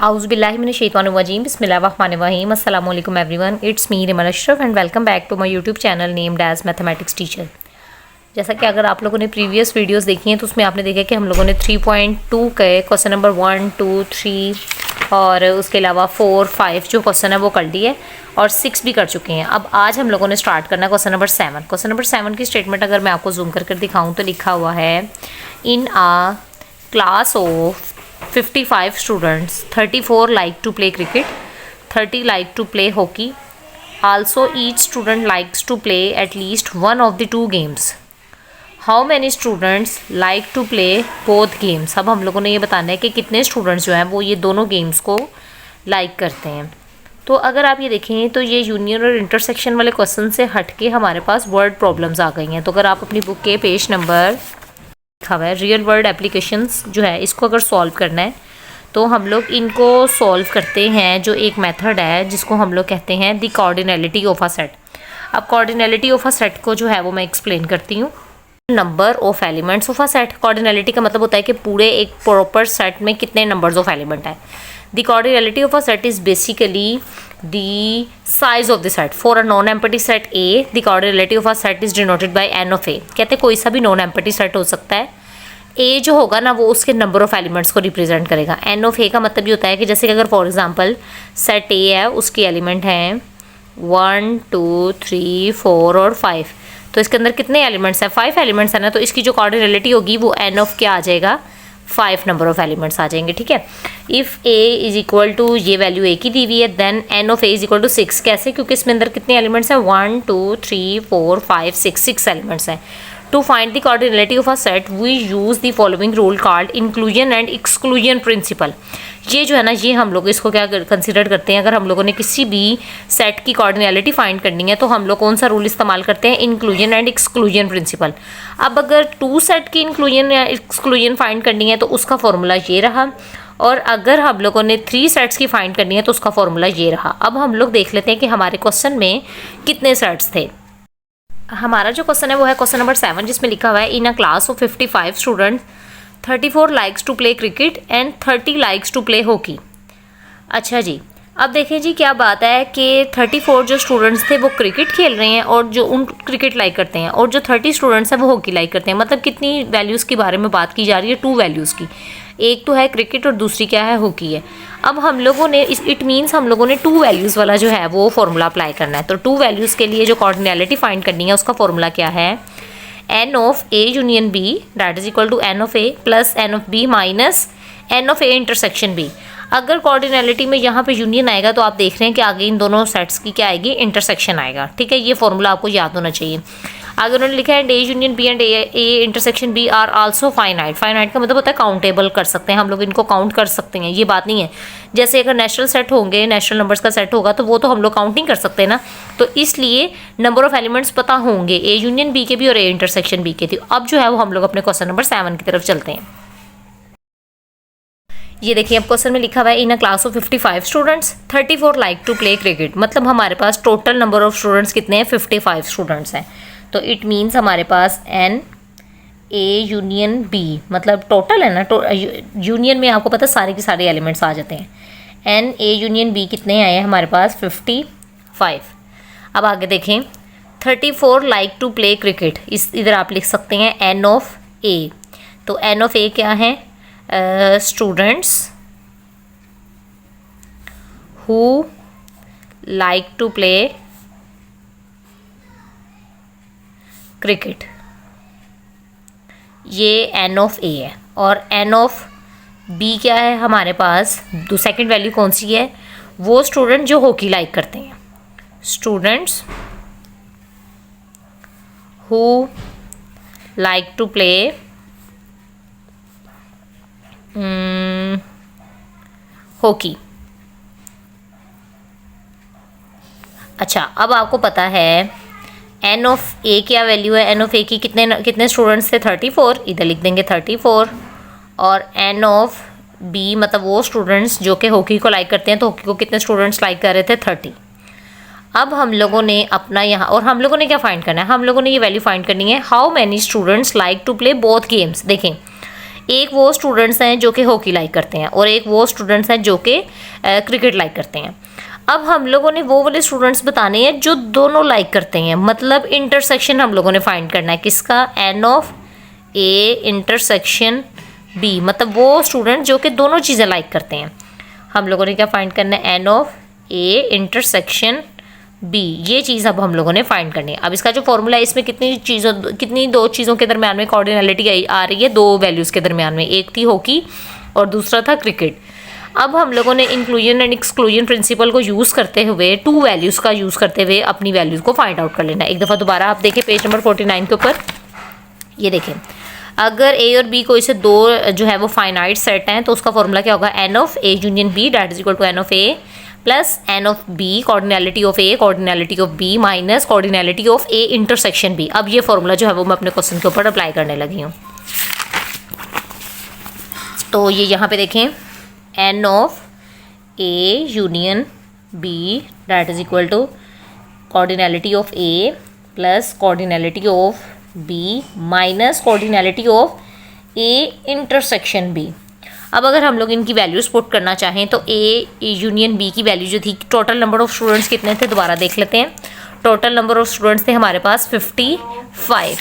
Auzubillahiminash-shaytanir-rajim. Bismillahir-rahmanir-rahim. Assalamualaikum everyone. It's me Rimal Ashraf and welcome back to my YouTube channel named as Mathematics Teacher. जैसा कि अगर आप लोगों ने previous videos देखी हैं तो उसमें आपने देखा कि हम लोगों ने 3.2 के क्वेश्चन नंबर 1, 2, 3 और उसके अलावा 4, 5 जो क्वेश्चन है वो कर लिए और 6 भी कर चुके हैं। अब आज हम लोगों ने स्टार्ट करना है क्वेश्चन नंबर 7। क्वेश्चन नंबर 7 की स्टेटमेंट अगर मैं आपको जूम कर दिखाऊँ तो लिखा हुआ है इन आ class of 55 students, 34 like to play cricket, 30 like to play hockey. Also, each student likes to play at least one of the two games. How many students like to play both games? अब हम लोगों ने ये बताना है कि कितने students जो हैं वो ये दोनों गेम्स को लाइक करते हैं। तो अगर आप ये देखें तो ये यूनियन और इंटरसेक्शन वाले क्वेश्चन से हटके हमारे पास वर्ड प्रॉब्लम्स आ गई हैं। तो अगर आप अपनी बुक के पेज नंबर लिखा हुआ है रियल वर्ल्ड एप्लीकेशंस जो है इसको अगर सॉल्व करना है तो हम लोग इनको सॉल्व करते हैं। जो एक मेथड है जिसको हम लोग कहते हैं the cardinality of a set. अब कार्डिनैलिटी ऑफ अ सेट को जो है वो मैं एक्सप्लेन करती हूँ। Number of elements of a set. Cardinality का मतलब होता है कि पूरे एक प्रॉपर सेट में कितने नंबर्स ऑफ एलिमेंट है। The cardinality of a set is basically the size of the set. For a non-empty set A, the cardinality of a set is denoted by n of A. कहते हैं कोई सा भी non empty set हो सकता है। A जो होगा ना वो उसके नंबर ऑफ एलिमेंट्स को रिप्रेजेंट करेगा। n ऑफ A का मतलब ये होता है कि जैसे कि अगर फॉर एग्जांपल सेट A है उसके एलिमेंट हैं 1, 2, 3, 4 और 5। तो इसके अंदर कितने एलिमेंट्स हैं? 5 एलिमेंट्स है ना। तो इसकी जो कार्डिनैलिटी होगी वो n ऑफ क्या आ जाएगा? 5 नंबर ऑफ एलिमेंट्स आ जाएंगे। ठीक है। If a is equal to ये वैल्यू a की दी हुई है then n of a is equal to 6। कैसे? क्योंकि इसमें अंदर कितने एलिमेंट्स हैं? 1, 2, 3, 4, 5, 6 एलिमेंट्स हैं। To find the cardinality of a set we use the following rule called inclusion and exclusion principle. ये जो है ना ये हम लोग इसको क्या कंसिडर करते हैं। अगर हम लोगों ने किसी भी सेट की कार्डिनैलिटी फाइंड करनी है तो हम लोग कौन सा रूल इस्तेमाल करते हैं? Inclusion and exclusion principal. अब अगर 2 सेट की इंक्लूजन या एक्सक्लूजन फाइंड करनी है तो उसका फॉर्मूला ये रहा, और अगर हम लोगों ने 3 सेट्स की फाइंड करनी है तो उसका फॉर्मूला ये रहा। अब हम लोग देख लेते हैं कि हमारे क्वेश्चन में कितने सेट्स थे। हमारा जो क्वेश्चन है वो है क्वेश्चन नंबर 7 जिसमें लिखा हुआ है in a class of 55 student 34 likes to play cricket and 30 likes to play hockey. अच्छा जी, अब देखें जी क्या बात है कि 34 जो स्टूडेंट्स थे वो क्रिकेट खेल रहे हैं और जो उन क्रिकेट लाइक करते हैं, और जो 30 स्टूडेंट्स हैं वो हॉकी लाइक करते हैं। मतलब कितनी वैल्यूज़ के बारे में बात की जा रही है? 2 वैल्यूज़ की। एक तो है क्रिकेट और दूसरी क्या है? हॉकी है। अब हम लोगों ने इट मीन्स हम लोगों ने 2 वैल्यूज़ वाला जो है वो फॉर्मूला अप्लाई करना है। तो 2 वैल्यूज़ के लिए जो कार्डिनैलिटी फाइंड करनी है उसका फॉर्मूला क्या है? n of a union b that is equal to n of a plus n of b minus n of a intersection b। अगर कार्डिनैलिटी में यहाँ पे यूनियन आएगा तो आप देख रहे हैं कि आगे इन दोनों सेट्स की क्या आएगी? इंटरसेक्शन आएगा। ठीक है, ये फॉर्मूला आपको याद होना चाहिए। आगे उन्होंने लिखा है a union b and a intersection b are also finite. Finite का मतलब होता है काउंटेबल कर सकते हैं, हम लोग इनको काउंट कर सकते हैं। ये बात नहीं है जैसे अगर नेचुरल सेट होंगे, नेचुरल नंबर्स का सेट होगा तो वो तो हम लोग काउंटिंग कर सकते हैं ना। तो इसलिए नंबर ऑफ एलिमेंट्स पता होंगे a यूनियन b के भी और a इंटरसेक्शन b के भी। अब जो है वो हम लोग अपने क्वेश्चन नंबर 7 की तरफ चलते हैं। ये देखिए अब क्वेश्चन में लिखा हुआ है in a class of 55 students 34 like to play cricket. मतलब हमारे पास टोटल नंबर ऑफ स्टूडेंट्स कितने हैं? 55 स्टूडेंट्स हैं। तो इट मीन्स हमारे पास n a यूनियन b मतलब टोटल है ना। यूनियन में आपको पता है सारे के सारे एलिमेंट्स आ जाते हैं। n a यूनियन b कितने आए हैं हमारे पास? 55। अब आगे देखें 34 लाइक टू प्ले क्रिकेट। इधर आप लिख सकते हैं n ऑफ a। तो n ऑफ a क्या है? Students who like to play cricket, ये n ऑफ a है। और n ऑफ b क्या है हमारे पास? सेकंड वैल्यू कौन सी है? वो स्टूडेंट जो हॉकी लाइक करते हैं। Students who like to play hockey. अच्छा, अब आपको पता है n ऑफ a क्या वैल्यू है? n ऑफ a की कितने स्टूडेंट्स थे? 34। इधर लिख देंगे 34। और n ऑफ b मतलब वो स्टूडेंट्स जो कि हॉकी को लाइक करते हैं, तो हॉकी को कितने स्टूडेंट्स लाइक कर रहे थे? 30। अब हम लोगों ने अपना यहाँ और हम लोगों ने क्या फाइंड करना है? हम लोगों ने ये वैल्यू फाइंड करनी है how many students like to play both games. देखें एक वो स्टूडेंट्स हैं जो कि हॉकी लाइक करते हैं और एक वो स्टूडेंट्स हैं जो कि क्रिकेट लाइक करते हैं। अब हम लोगों ने वो वाले स्टूडेंट्स बताने हैं जो दोनों लाइक करते हैं, मतलब इंटरसेक्शन हम लोगों ने फाइंड करना है किसका, n of A intersection b, मतलब वो स्टूडेंट जो कि दोनों चीज़ें लाइक करते हैं। हम लोगों ने क्या फाइंड करना है, n of A intersection b, ये चीज़ अब हम लोगों ने फाइंड करनी है। अब इसका जो फॉर्मूला है इसमें कितनी दो चीज़ों के दरमियान में कोऑर्डिनैलिटी आ रही है, दो वैल्यूज़ के दरमियान में, एक थी हॉकी और दूसरा था क्रिकेट। अब हम लोगों ने इंक्लूजन एंड एक्सक्लूजन प्रिंसिपल को यूज़ करते हुए, टू वैल्यूज़ का यूज़ करते हुए अपनी वैल्यूज़ को फाइंड आउट कर लेना है। एक दफ़ा दोबारा आप देखें पेज नंबर 49 के ऊपर, ये देखें, अगर ए और बी को इसे दो जो है वो फाइनाइट सेट हैं तो उसका फॉर्मूला क्या होगा, N of A union B that is equal to N of A plus N of B cardinality of A cardinality of B minus cardinality of A intersection B. अब ये formula जो है वो मैं अपने क्वेश्चन के ऊपर अप्लाई करने लगी हूँ। तो ये यहाँ पे देखें, N of A union B that is equal to cardinality of A plus cardinality of B minus cardinality of A intersection B. अब अगर हम लोग इनकी वैल्यूज पुट करना चाहें तो ए यूनियन बी की वैल्यू जो थी, टोटल नंबर ऑफ स्टूडेंट्स कितने थे दोबारा देख लेते हैं। टोटल नंबर ऑफ स्टूडेंट्स थे हमारे पास 55,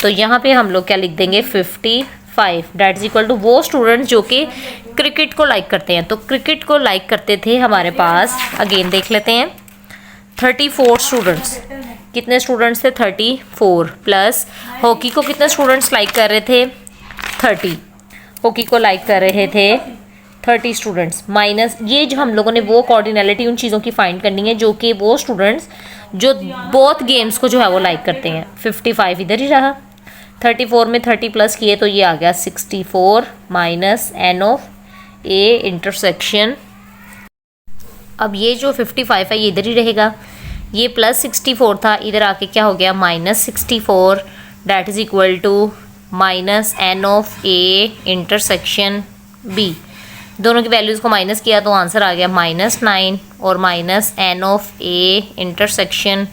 तो यहाँ पे हम लोग क्या लिख देंगे, 55 दैट इज इक्वल टू वो स्टूडेंट्स जो कि क्रिकेट को लाइक करते हैं। तो क्रिकेट को लाइक करते थे हमारे पास, अगेन देख लेते हैं, 34 स्टूडेंट्स। कितने स्टूडेंट्स थे, 34 प्लस हॉकी को कितने स्टूडेंट्स लाइक कर रहे थे, 30, हॉकी को लाइक कर रहे थे 30 स्टूडेंट्स माइनस ये जो हम लोगों ने वो कोऑर्डिनैलिटी उन चीज़ों की फाइंड करनी है जो कि वो स्टूडेंट्स जो बोथ गेम्स को जो है वो लाइक करते हैं। 55 इधर ही रहा, 34 में 30 प्लस किए तो ये आ गया 64 minus n of A intersection. अब ये जो 55 है ये इधर ही रहेगा, ये प्लस 64 था, इधर आके क्या हो गया, minus 64 that is equal to minus n of A intersection b. दोनों की वैल्यूज़ को माइनस किया तो आंसर आ गया -9 और minus n of A intersection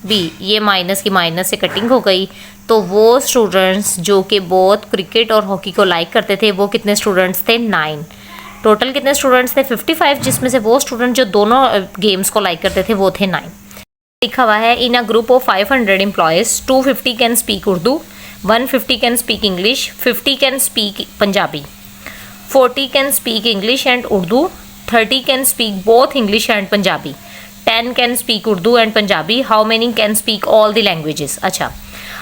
b. ये माइनस की माइनस से कटिंग हो गई, तो वो स्टूडेंट्स जो कि बोथ क्रिकेट और हॉकी को लाइक करते थे वो कितने स्टूडेंट्स थे, 9। टोटल कितने स्टूडेंट्स थे, 55, जिसमें से वो स्टूडेंट जो दोनों गेम्स को लाइक करते थे वो थे 9। लिखा हुआ है, in a group of 500 employees 250 can speak Urdu, 150 can speak English, 50 can speak Punjabi, 40 can speak English and Urdu, 30 can speak both English and Punjabi, 10 can speak Urdu and Punjabi, how many can speak all the languages। अच्छा,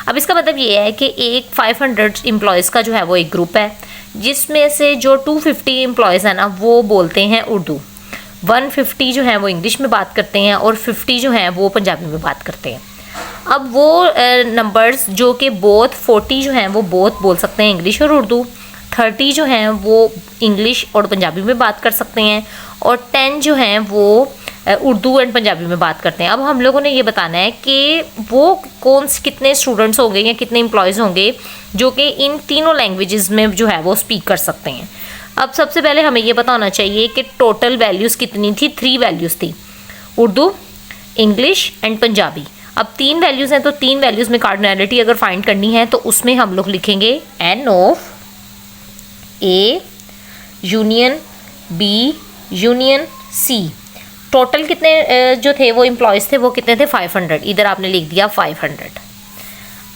अब इसका मतलब ये है कि एक 500 employees का जो है वो एक ग्रुप है जिसमें से जो 250 एम्प्लॉयज़ हैं ना वो बोलते हैं उर्दू, 150 जो हैं वो इंग्लिश में बात करते हैं और 50 जो हैं वो पंजाबी में बात करते हैं। अब वो नंबर्स जो कि बोथ 40 जो हैं वो बोथ बोल सकते हैं इंग्लिश और उर्दू, 30 जो हैं वो इंग्लिश और पंजाबी में बात कर सकते हैं और 10 जो हैं वो उर्दू एंड पंजाबी में बात करते हैं। अब हम लोगों ने ये बताना है कि वो कितने स्टूडेंट्स होंगे या कितने एम्प्लॉयज़ होंगे जो कि इन तीनों लैंग्वेजेस में जो है वो स्पीक कर सकते हैं। अब सबसे पहले हमें ये पता होना चाहिए कि टोटल वैल्यूज़ कितनी थी, 3 वैल्यूज़ थी, उर्दू, इंग्लिश एंड पंजाबी। अब 3 वैल्यूज़ हैं तो 3 वैल्यूज़ में कार्डिनैलिटी अगर फाइंड करनी है तो उसमें हम लोग लिखेंगे n of A union B union c. Total कितने जो थे वो एम्प्लॉयज़ थे वो कितने थे, 500, इधर आपने लिख दिया 500।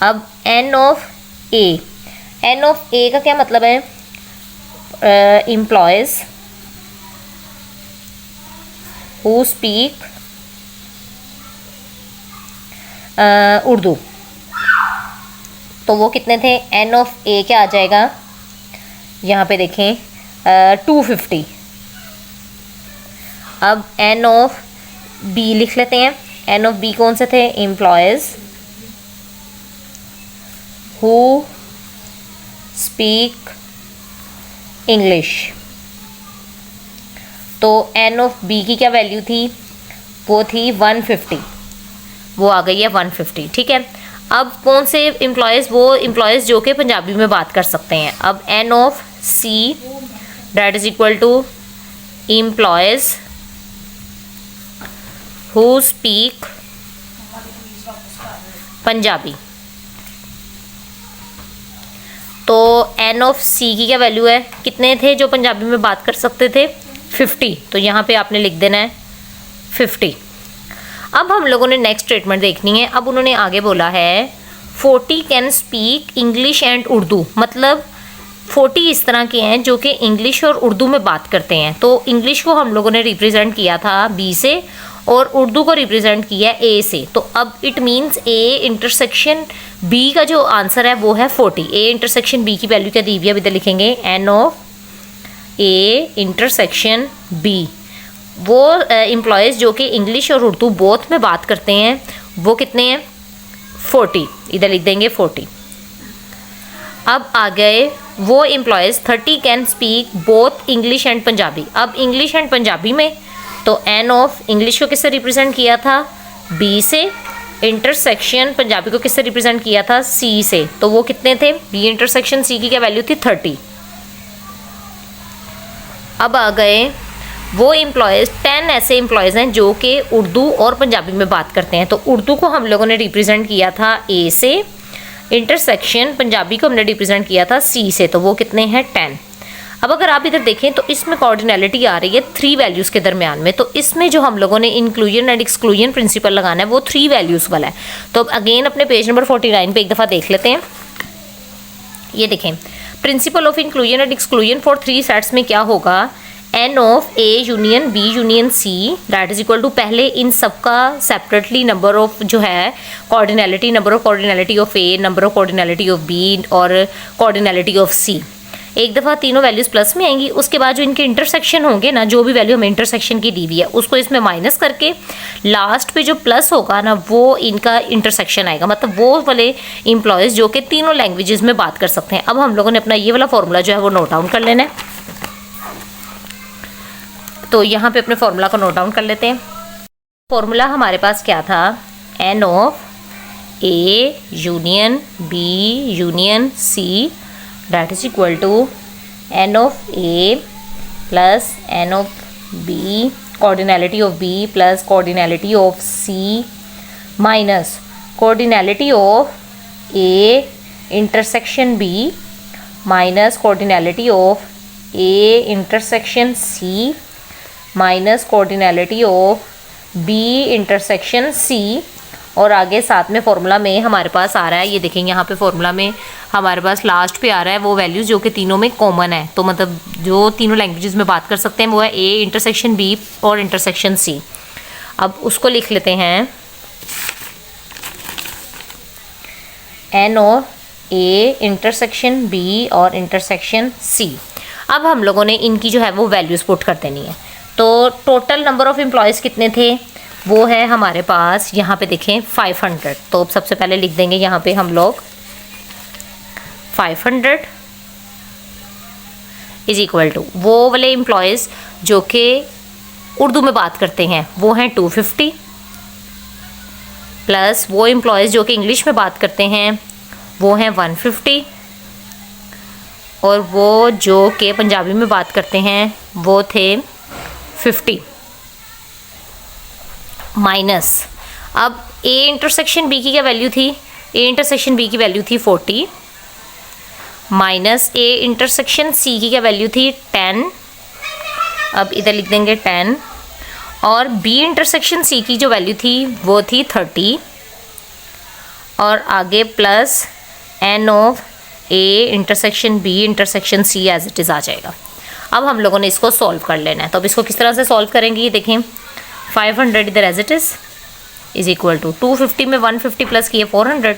अब N of A, N of A का क्या मतलब है, एम्प्लॉयज़ हु स्पीक उर्दू, तो वो कितने थे, एन ऑफ ए क्या आ जाएगा, यहाँ पे देखें 250। अब एन ऑफ बी लिख लेते हैं, एन ऑफ बी कौन से थे, एम्प्लॉयज़ हु स्पीक इंग्लिश, तो एन ऑफ बी की क्या वैल्यू थी, वो थी 150, वो आ गई है 150, ठीक है। अब कौन से एम्प्लॉयज़, वो एम्प्लॉयज़ जो कि पंजाबी में बात कर सकते हैं। अब N of c that is equal to employees who speak Punjabi, तो एन ऑफ सी की क्या वैल्यू है, कितने थे जो पंजाबी में बात कर सकते थे, 50, तो यहाँ पे आपने लिख देना है 50। अब हम लोगों ने नेक्स्ट स्टेटमेंट देखनी है। अब उन्होंने आगे बोला है 40 can speak English and Urdu, मतलब 40 इस तरह के हैं जो कि इंग्लिश और उर्दू में बात करते हैं। तो इंग्लिश को हम लोगों ने रिप्रेजेंट किया था बी से और उर्दू को रिप्रेजेंट किया ए से। तो अब it means a intersection b का जो आंसर है वो है 40। ए इंटरसेक्शन बी की वैल्यू क्या दी हुई है, इधर लिखेंगे n of A intersection b. वो एम्प्लॉयज़ जो कि इंग्लिश और उर्दू बोथ में बात करते हैं वो कितने हैं, 40, इधर लिख देंगे 40। अब आ गए वो employees 30 can speak both English and Punjabi. अब इंग्लिश एंड पंजाबी में तो एन ऑफ इंग्लिश को किससे रिप्रेजेंट किया था, बी से, इंटरसेक्शन पंजाबी को किससे रिप्रेजेंट किया था, सी से। तो वो कितने थे, बी इंटरसेक्शन सी की क्या वैल्यू थी, 30। अब आ गए वो एम्प्लॉयज़ 10 ऐसे एम्प्लॉयज़ हैं जो कि उर्दू और पंजाबी में बात करते हैं। तो उर्दू को हम लोगों ने रिप्रेजेंट किया था ए से, इंटरसेक्शन पंजाबी को हमने रिप्रेजेंट किया था सी से। तो वो कितने हैं, 10। अब अगर आप इधर देखें तो इसमें कोऑर्डिनैलिटी आ रही है 3 वैल्यूज़ के दरमियान में। तो इसमें जो हम लोगों ने इंक्लूजन एंड एक्सक्लूजन प्रिंसिपल लगाना है वो 3 वैल्यूज़ वाला है। तो अब अगेन अपने पेज नंबर 49 पे एक दफ़ा देख लेते हैं। ये देखें, principle of inclusion and exclusion for 3 sets में क्या होगा, N of A union B union C that is equal to, पहले इन सबका सेपरेटली नंबर ऑफ जो है cardinality, number of cardinality of A, number of cardinality of B और cardinality of सी। एक दफ़ा तीनों वैल्यूज़ प्लस में आएंगी। उसके बाद जो इनके इंटरसेक्शन होंगे ना, जो भी वैल्यू हमें इंटरसेक्शन की दी हुई है उसको इसमें माइनस करके लास्ट पे जो प्लस होगा ना वो इनका इंटरसेक्शन आएगा। मतलब वो वाले एम्प्लॉयज़ जो कि तीनों लैंग्वेजेस में बात कर सकते हैं। अब हम लोगों ने अपना ये वाला फॉर्मूला जो है वो नोट डाउन कर लेना है। तो यहाँ पे अपने फॉर्मूला को नोट डाउन कर लेते हैं। फॉर्मूला हमारे पास क्या था, N of A union B union C that is equal to N of A plus N of B, cardinality of B plus cardinality of C minus cardinality of A intersection B minus cardinality of A intersection C minus cardinality of B intersection C. और आगे साथ में formula में हमारे पास आ रहा है, ये देखेंगे यहाँ पे फॉर्मूला में हमारे पास लास्ट पे आ रहा है वो वैल्यूज़ जो कि तीनों में कॉमन है। तो मतलब जो तीनों लैंग्वेजेस में बात कर सकते हैं वो है ए इंटरसेक्शन बी और इंटरसेक्शन सी। अब उसको लिख लेते हैं, n of A intersection b और इंटरसेक्शन सी। अब हम लोगों ने इनकी जो है वो वैल्यूज़ पुट कर देनी है। तो टोटल नंबर ऑफ़ एम्प्लॉयज़ कितने थे, वो है हमारे पास यहाँ पे देखें 500। तो अब सबसे पहले लिख देंगे यहाँ पे हम लोग 500 इज इक्वल टू वो वाले एम्प्लॉयज़ जो कि उर्दू में बात करते हैं वो हैं 250 प्लस वो एम्प्लॉयज़ जो कि इंग्लिश में बात करते हैं वो हैं 150 और वो जो कि पंजाबी में बात करते हैं वो थे 50 माइनस, अब ए इंटरसेक्शन बी की क्या वैल्यू थी, ए इंटरसेक्शन बी की वैल्यू थी 40 माइनस ए इंटरसेक्शन सी की क्या वैल्यू थी 10। अब इधर लिख देंगे 10 और बी इंटरसेक्शन सी की जो वैल्यू थी वो थी 30 और आगे plus N of A intersection B intersection C as it is आ जाएगा। अब हम लोगों ने इसको सॉल्व कर लेना है। तो अब इसको किस तरह से सॉल्व करेंगे, ये देखें 500 इधर as it is equal to 250 में 150 प्लस किए 400,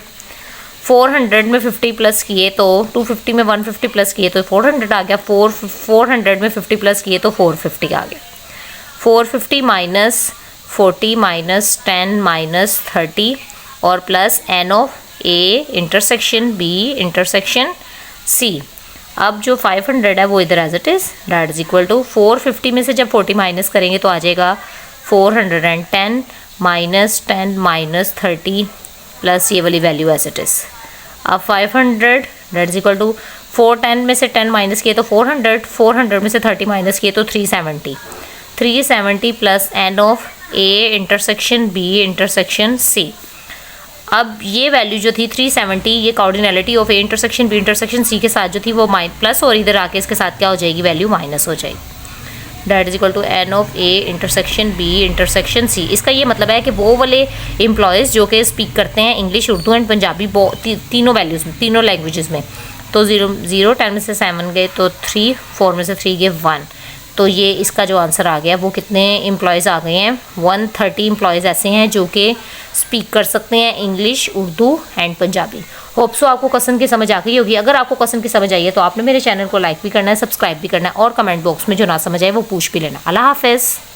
400 में 50 प्लस किए तो 250 में 150 प्लस किए तो 400 आ गया, 400 में 50 प्लस किए तो 450 आ गया। 450 माइनस 40 माइनस 10 माइनस 30 और plus N of A intersection B intersection c. अब जो 500 है वो इधर as it is that is equal to 450 में से जब 40 माइनस करेंगे तो आ जाएगा 410 माइनस 10 माइनस 30 प्लस ये वाली वैल्यू एज इट इज़। अब 500 दैट इज इक्वल टू 410 में से 10 माइनस किए तो 400, 400 में से 30 माइनस किए तो 370, 370 plus N of A intersection B intersection c. अब ये वैल्यू जो थी 370, ये cardinality of A intersection B intersection c के साथ जो थी वो प्लस, और इधर आके इसके साथ क्या हो जाएगी, वैल्यू माइनस हो जाएगी। That is equal to N of A intersection B intersection c. इसका ये मतलब है कि वो वाले एम्प्लॉयज़ जो कि स्पीक करते हैं इंग्लिश, उर्दू एंड पंजाबी तीनों वैल्यूज़ में, तीनों लैंग्वेजेस में, तो 0 10 में से 7 गए तो 3, 4 में से 3 गए 1, तो ये इसका जो आंसर आ गया वो कितने एम्प्लॉयज़ आ गए हैं, 130 एम्प्लॉयज़ ऐसे हैं जो कि स्पीक कर सकते हैं English, Urdu and Punjabi. Hope so आपको क्वेश्चन की समझ आ गई होगी। अगर आपको क्वेश्चन की समझ आई है तो आपने मेरे चैनल को लाइक भी करना है, सब्सक्राइब भी करना है, और कमेंट बॉक्स में जो ना समझ आए वो पूछ भी लेना। अल्लाह हाफिज़।